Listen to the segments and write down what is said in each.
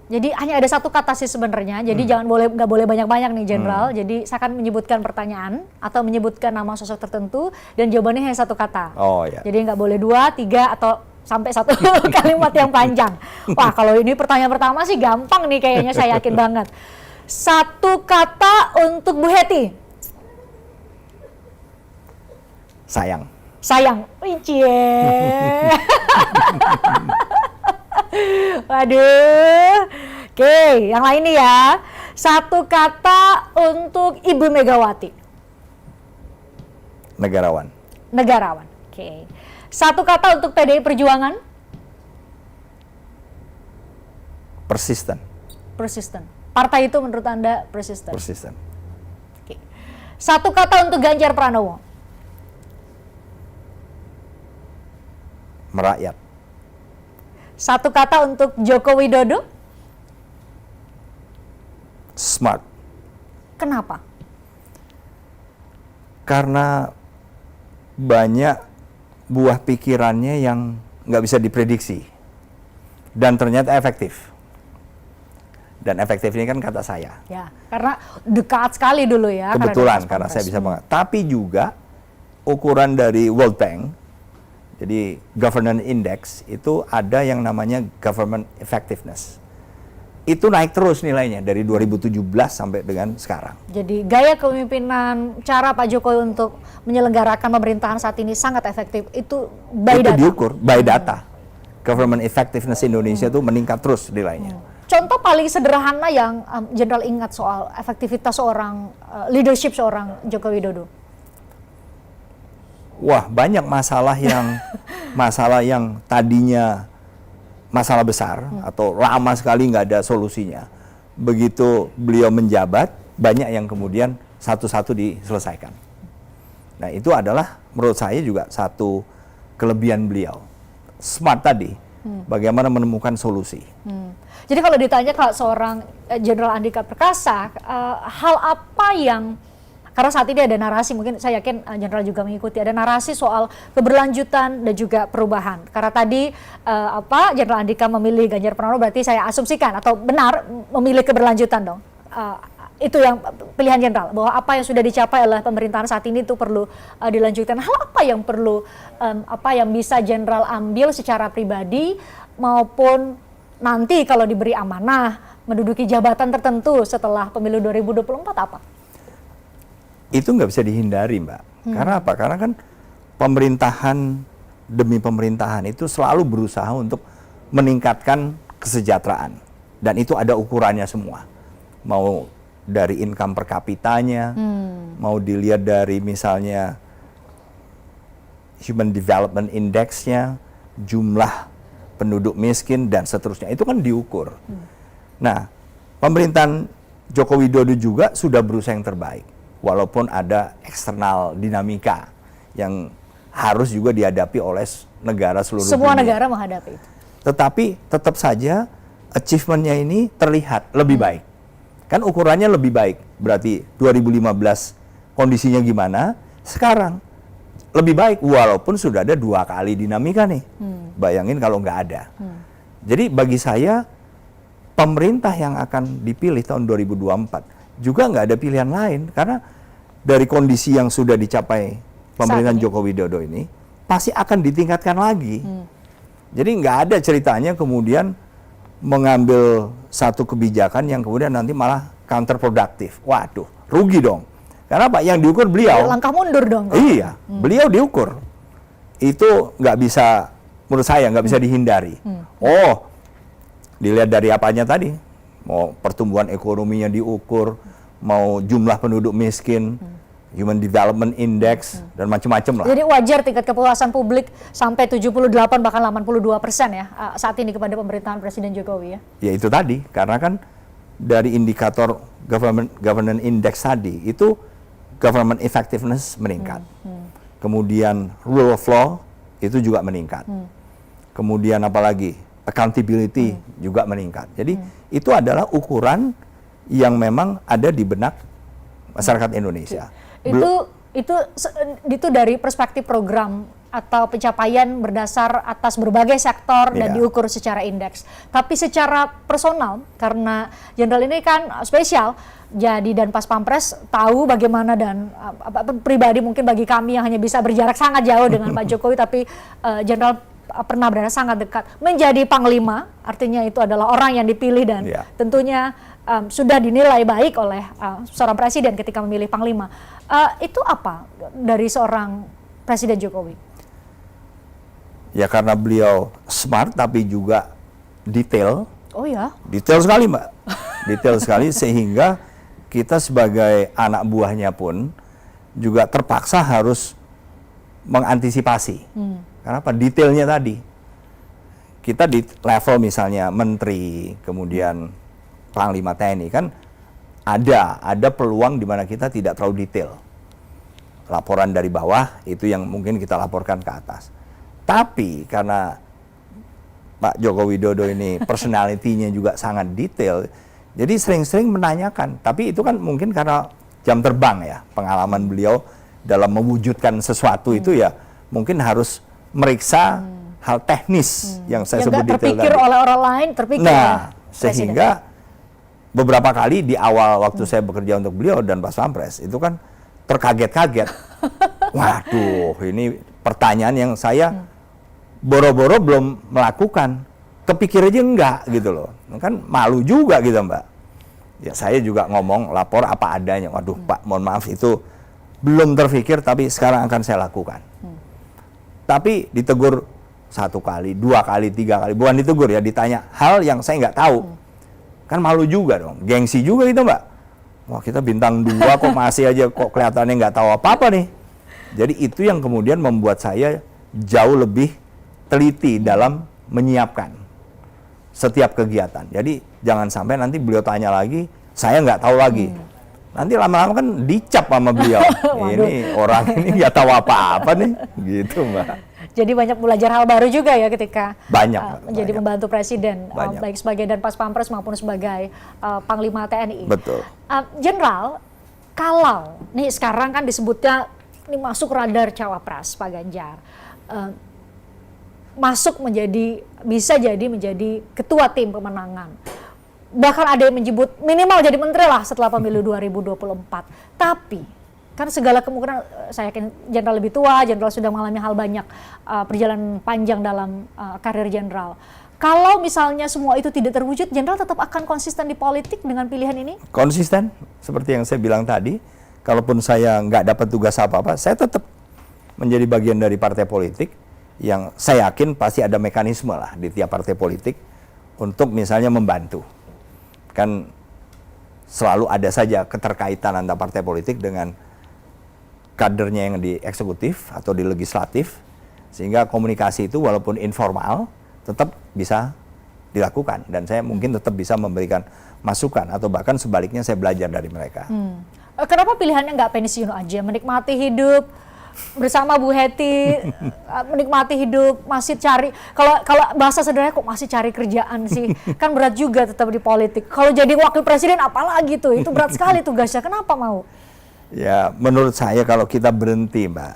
Jadi hanya ada satu kata sih sebenarnya. Jadi nggak boleh banyak-banyak nih Jenderal. Jadi saya akan menyebutkan pertanyaan atau menyebutkan nama sosok tertentu dan jawabannya hanya satu kata. Oh ya. Jadi nggak boleh 2, 3 atau sampai satu kalimat yang panjang. Wah, kalau ini pertanyaan pertama sih gampang nih kayaknya, saya yakin banget. Satu kata untuk Bu Hetty. Sayang. Sayang. Cie. Waduh. Oke, yang lain nih ya. Satu kata untuk Ibu Megawati. Negarawan. Negarawan. Oke. Satu kata untuk PDI Perjuangan. Persisten. Persisten. Partai itu menurut Anda persisten? Persisten. Oke. Satu kata untuk Ganjar Pranowo. Merakyat. Satu kata untuk Joko Widodo. Smart. Kenapa? Karena banyak buah pikirannya yang nggak bisa diprediksi dan ternyata efektif. Dan efektif ini kan kata saya. Ya, karena dekat sekali dulu ya. Kebetulan karena saya bisa banget. Tapi juga ukuran dari World Bank, jadi Governance Index itu ada yang namanya Government Effectiveness. Itu naik terus nilainya dari 2017 sampai dengan sekarang. Jadi gaya kepemimpinan, cara Pak Jokowi untuk menyelenggarakan pemerintahan saat ini sangat efektif. Itu by data. Itu diukur by data. Government Effectiveness Indonesia itu meningkat terus nilainya. Contoh paling sederhana yang Jenderal ingat soal efektivitas seorang leadership seorang Joko Widodo. Wah, banyak masalah yang tadinya masalah besar atau lama sekali nggak ada solusinya. Begitu beliau menjabat, banyak yang kemudian satu-satu diselesaikan. Nah, itu adalah menurut saya juga satu kelebihan beliau. Smart tadi, bagaimana menemukan solusi. Jadi kalau ditanya kalau seorang Jenderal Andika Perkasa, hal apa yang, karena saat ini ada narasi, mungkin saya yakin Jenderal juga mengikuti, ada narasi soal keberlanjutan dan juga perubahan. Karena tadi Jenderal Andika memilih Ganjar Pranowo, berarti saya asumsikan atau benar memilih keberlanjutan dong. Itu yang pilihan Jenderal, bahwa apa yang sudah dicapai oleh pemerintahan saat ini itu perlu dilanjutkan. Hal apa yang perlu, apa yang bisa Jenderal ambil secara pribadi maupun nanti kalau diberi amanah menduduki jabatan tertentu setelah pemilu 2024 apa? Itu nggak bisa dihindari, Mbak. Karena apa? Karena kan pemerintahan demi pemerintahan itu selalu berusaha untuk meningkatkan kesejahteraan. Dan itu ada ukurannya semua. Mau dari income per kapitanya, mau dilihat dari misalnya Human Development Index-nya, jumlah penduduk miskin, dan seterusnya. Itu kan diukur. Nah, pemerintahan Joko Widodo juga sudah berusaha yang terbaik. Walaupun ada eksternal dinamika yang harus juga dihadapi oleh negara seluruh dunia. Semua negara menghadapi itu. Tetapi tetap saja achievement-nya ini terlihat lebih baik. Kan ukurannya lebih baik. Berarti 2015 kondisinya gimana, sekarang lebih baik walaupun sudah ada 2 kali dinamika nih. Bayangin kalau nggak ada. Jadi bagi saya pemerintah yang akan dipilih tahun 2024 juga nggak ada pilihan lain, karena dari kondisi yang sudah dicapai pemerintahan Joko Widodo ini pasti akan ditingkatkan lagi. Jadi nggak ada ceritanya kemudian mengambil satu kebijakan yang kemudian nanti malah counterproductive. Waduh, rugi dong. Karena apa? Yang diukur beliau. Langkah mundur dong. Iya, beliau diukur. Itu nggak bisa, menurut saya nggak bisa dihindari. Oh, dilihat dari apanya tadi? Mau pertumbuhan ekonominya diukur, mau jumlah penduduk miskin, Human Development Index, dan macam-macam lah. Jadi wajar tingkat kepuasan publik sampai 78 bahkan 82% ya saat ini kepada pemerintahan Presiden Jokowi ya. Ya itu tadi, karena kan dari indikator Governance Index tadi itu government effectiveness meningkat. Kemudian rule of law itu juga meningkat. Kemudian apalagi accountability juga meningkat. Jadi itu adalah ukuran yang memang ada di benak masyarakat Indonesia. Itu dari perspektif program atau pencapaian berdasar atas berbagai sektor dan Iya. diukur secara indeks. Tapi secara personal, karena Jenderal ini kan spesial, jadi dan Pas Pampres tahu bagaimana dan pribadi mungkin bagi kami yang hanya bisa berjarak sangat jauh dengan Pak Jokowi, tapi Jenderal pernah berada sangat dekat. Menjadi Panglima, artinya itu adalah orang yang dipilih dan Iya. tentunya sudah dinilai baik oleh seorang presiden ketika memilih Panglima. Itu apa dari seorang Presiden Jokowi? Ya karena beliau smart tapi juga detail. Oh ya? Detail sekali Mbak. Detail sekali sehingga kita sebagai anak buahnya pun juga terpaksa harus mengantisipasi. Karena apa? Detailnya tadi. Kita di level misalnya menteri, kemudian Panglima TNI kan ada peluang di mana kita tidak terlalu detail. Laporan dari bawah itu yang mungkin kita laporkan ke atas. Tapi karena Pak Joko Widodo ini personality-nya juga sangat detail, jadi sering-sering menanyakan. Tapi itu kan mungkin karena jam terbang ya, pengalaman beliau dalam mewujudkan sesuatu itu ya mungkin harus meriksa hal teknis yang saya sebut detail terpikir tadi. oleh orang lain, terpikir Nah, oleh sehingga beberapa kali di awal waktu saya bekerja untuk beliau dan Pas Pampres itu kan terkaget-kaget. Waduh, ini pertanyaan yang saya boro-boro belum melakukan, kepikir aja enggak gitu loh. Kan malu juga gitu Mbak. Ya saya juga ngomong lapor apa adanya. Waduh Pak, mohon maaf itu belum terpikir tapi sekarang akan saya lakukan. Tapi ditegur 1 kali, 2 kali, 3 kali, bukan ditegur ya, ditanya hal yang saya nggak tahu. Kan malu juga dong, gengsi juga gitu Mbak. Wah kita bintang 2 kok masih aja kok kelihatannya nggak tahu apa-apa nih. Jadi itu yang kemudian membuat saya jauh lebih teliti dalam menyiapkan setiap kegiatan. Jadi jangan sampai nanti beliau tanya lagi, saya nggak tahu lagi. Nanti lama-lama kan dicap sama beliau. Ini orang ini nggak tahu apa-apa nih, gitu Mbak. Jadi banyak belajar hal baru juga ya ketika Banyak, menjadi banyak. membantu presiden, Banyak. baik sebagai dan Pas Pampres maupun sebagai Panglima TNI. Betul. Jenderal, kalau nih sekarang kan disebutnya ini masuk radar cawapres Pak Ganjar, masuk menjadi bisa jadi menjadi ketua tim pemenangan. Bahkan ada yang menyebut minimal jadi menteri lah setelah pemilu 2024. Tapi kan segala kemungkinan, saya yakin Jenderal lebih tua, Jenderal sudah mengalami hal banyak, perjalanan panjang dalam karir Jenderal. Kalau misalnya semua itu tidak terwujud, Jenderal tetap akan konsisten di politik dengan pilihan ini? Konsisten, seperti yang saya bilang tadi, kalaupun saya nggak dapat tugas apa-apa, saya tetap menjadi bagian dari partai politik yang saya yakin pasti ada mekanisme lah di tiap partai politik untuk misalnya membantu. Kan selalu ada saja keterkaitan antara partai politik dengan kadernya yang di eksekutif atau di legislatif, sehingga komunikasi itu walaupun informal tetap bisa dilakukan dan saya mungkin tetap bisa memberikan masukan atau bahkan sebaliknya saya belajar dari mereka. Kenapa pilihannya nggak pensiun aja, menikmati hidup bersama Bu Hetty, menikmati hidup, masih cari, kalau bahasa sederhana kok masih cari kerjaan sih, kan berat juga tetap di politik. Kalau jadi wakil presiden apalagi tuh, itu berat sekali tugasnya, kenapa mau? Ya menurut saya kalau kita berhenti Mbak,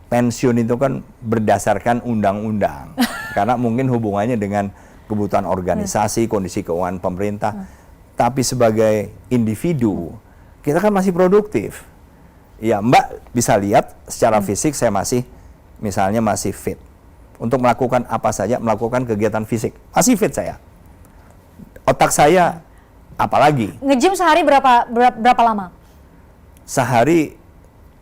pensiun itu kan berdasarkan undang-undang, karena mungkin hubungannya dengan kebutuhan organisasi, kondisi keuangan pemerintah, tapi sebagai individu, kita kan masih produktif. Ya Mbak bisa lihat secara fisik saya masih misalnya masih fit untuk melakukan apa saja, melakukan kegiatan fisik masih fit saya. Otak saya apalagi Nge-gym sehari berapa lama? sehari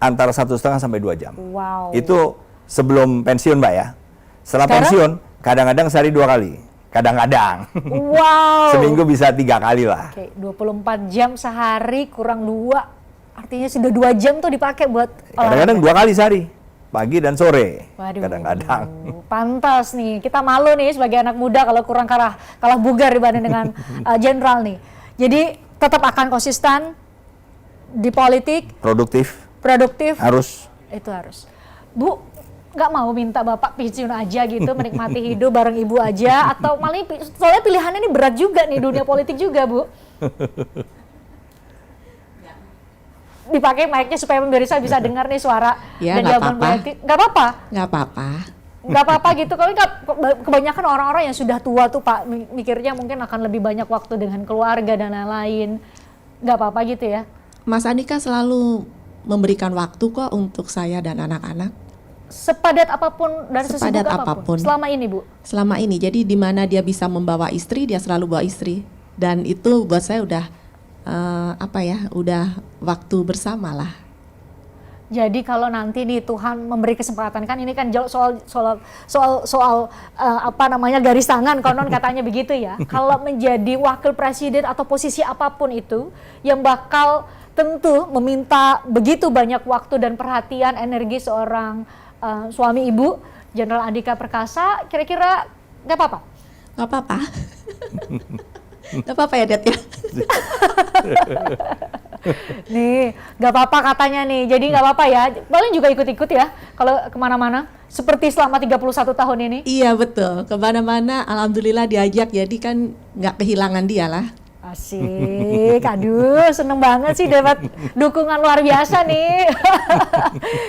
antara 1,5 sampai 2 jam. Wow. Itu sebelum pensiun Mbak ya. Setelah Sekarang? pensiun kadang-kadang sehari 2 kali, kadang-kadang Wow. seminggu bisa 3 kali lah. Oke, 24 jam sehari kurang 2, artinya sudah 2 jam tuh dipakai buat Kadang-kadang 2 kali sehari, pagi dan sore. Waduh, Kadang-kadang. pantas nih, kita malu nih sebagai anak muda kalau kurang kalah bugar dibanding dengan Jenderal nih. Jadi tetap akan konsisten di politik, Produktif produktif, harus. itu harus. Bu, nggak mau minta Bapak pensiun aja gitu, menikmati hidup bareng Ibu aja, atau malah soalnya pilihannya ini berat juga nih, dunia politik juga Bu. dipakai mic-nya supaya pemirsa bisa dengar nih suara Ya, dan nggak jawaban Bu apa-apa. Hetty. Nggak apa-apa? Nggak apa-apa. Nggak apa-apa gitu. Kalau nggak, kebanyakan orang-orang yang sudah tua tuh Pak, mikirnya mungkin akan lebih banyak waktu dengan keluarga dan lain-lain. Nggak apa-apa gitu ya? Mas Andika selalu memberikan waktu kok untuk saya dan anak-anak. Sepadat apapun dan Sepadat sesibuk apapun. apapun. Selama ini Bu? Selama ini, jadi di mana dia bisa membawa istri, dia selalu bawa istri. Dan itu buat saya udah udah waktu bersama lah. Jadi kalau nanti nih Tuhan memberi kesempatan, kan ini kan soal garis tangan konon katanya begitu ya. Kalau menjadi wakil presiden atau posisi apapun itu yang bakal tentu meminta begitu banyak waktu dan perhatian energi seorang suami ibu, Jenderal Andika Perkasa, kira-kira nggak apa-apa? Nggak apa-apa. Nggak apa-apa ya, Det ya. Nih, nggak apa-apa katanya nih. Jadi nggak apa-apa ya. Paling juga ikut-ikut ya kalau kemana-mana. Seperti selama 31 tahun ini. Iya betul. Kemana-mana, alhamdulillah diajak. Jadi kan nggak kehilangan dia lah. Asik, aduh seneng banget sih dapat dukungan luar biasa nih.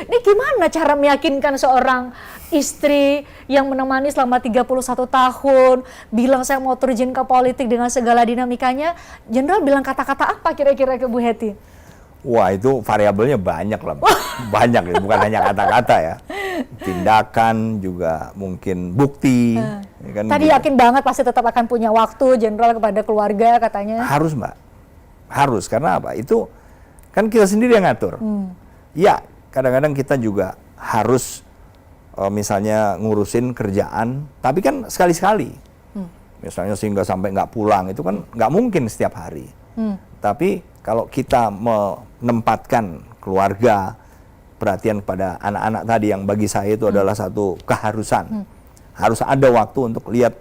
Ini gimana cara meyakinkan seorang istri yang menemani selama 31 tahun, bilang saya mau terjun ke politik dengan segala dinamikanya, Jenderal bilang kata-kata apa kira-kira ke Bu Hetty? Wah, itu variabelnya banyak lah. Banyak ya, bukan hanya kata-kata ya. Tindakan juga mungkin bukti. Ya kan Tadi gitu. yakin banget pasti tetap akan punya waktu Jenderal kepada keluarga katanya. Harus Mbak, harus, karena apa? Itu kan kita sendiri yang ngatur. Ya, kadang-kadang kita juga harus misalnya ngurusin kerjaan, tapi kan sekali-sekali. Misalnya sehingga sampai nggak pulang, itu kan nggak mungkin setiap hari. Tapi kalau kita menempatkan keluarga, perhatian kepada anak-anak tadi yang bagi saya itu adalah satu keharusan. Harus ada waktu untuk lihat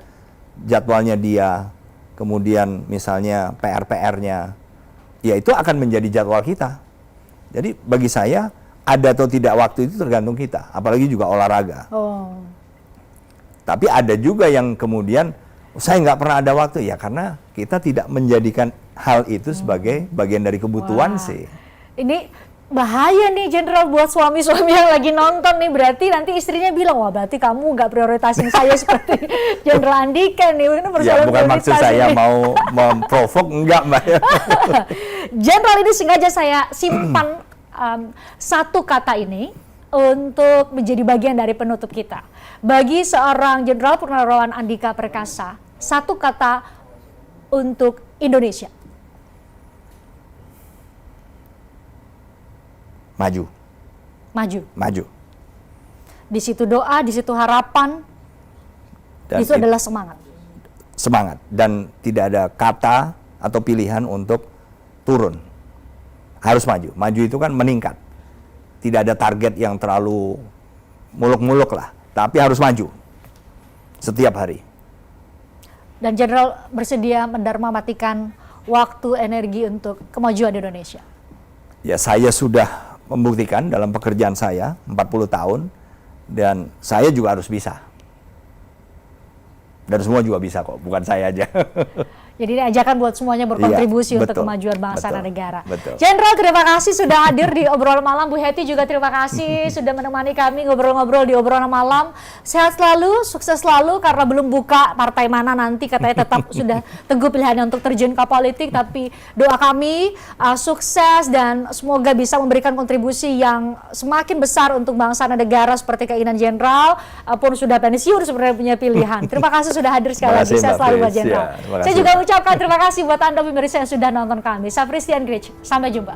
jadwalnya dia, kemudian misalnya PR-PR-nya, ya itu akan menjadi jadwal kita. Jadi bagi saya, ada atau tidak waktu itu tergantung kita, apalagi juga olahraga. Oh. Tapi ada juga yang kemudian, saya nggak pernah ada waktu, ya karena kita tidak menjadikan hal itu sebagai bagian dari kebutuhan Wah. sih. Ini bahaya nih Jenderal buat suami-suami yang lagi nonton nih, berarti nanti istrinya bilang, wah berarti kamu nggak prioritasin saya seperti Jenderal Andika nih. Ini Ya persoalan bukan maksud prioritas saya ini. mau memprovok, enggak Mbak. Jenderal, ini sengaja saya simpan satu kata ini untuk menjadi bagian dari penutup kita. Bagi seorang Jenderal Purnawirawan Andika Perkasa, satu kata untuk Indonesia. Maju, Maju. maju. Di situ doa, di situ harapan, Dan itu adalah semangat. semangat, dan tidak ada kata atau pilihan untuk turun. Harus maju. Maju itu kan meningkat. Tidak ada target yang terlalu muluk-muluk lah, tapi harus maju setiap hari. Dan Jenderal bersedia mendarmamatikan waktu, energi untuk kemajuan Indonesia. Ya, saya sudah membuktikan dalam pekerjaan saya 40 tahun, dan saya juga harus bisa. Dan semua juga bisa kok, bukan saya aja. Jadi ini ajakan buat semuanya berkontribusi Iya, untuk betul, kemajuan bangsa dan betul, negara. betul. Jenderal, terima kasih sudah hadir di obrolan malam. Bu Hetty juga terima kasih sudah menemani kami ngobrol-ngobrol di obrolan malam. Sehat selalu, sukses selalu, karena belum buka partai mana nanti, katanya tetap sudah teguh pilihannya untuk terjun ke politik. Tapi doa kami sukses dan semoga bisa memberikan kontribusi yang semakin besar untuk bangsa dan negara seperti keinginan Jenderal, pun sudah pensiun sebenarnya punya pilihan. Terima kasih sudah hadir sekali lagi. Terima kasih, Sehat Mbak selalu buat Pris. Jenderal. Ya, terima Saya kasih. juga ucapkan terima kasih buat Anda pemirsa yang sudah nonton kami. Saya Pristian Grich, sampai jumpa.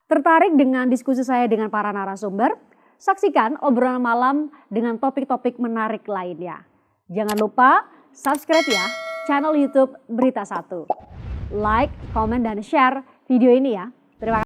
Tertarik dengan diskusi saya dengan para narasumber? Saksikan obrolan malam dengan topik-topik menarik lainnya. Jangan lupa subscribe ya channel YouTube Berita Satu. Like, komen, dan share video ini ya. Terima kasih.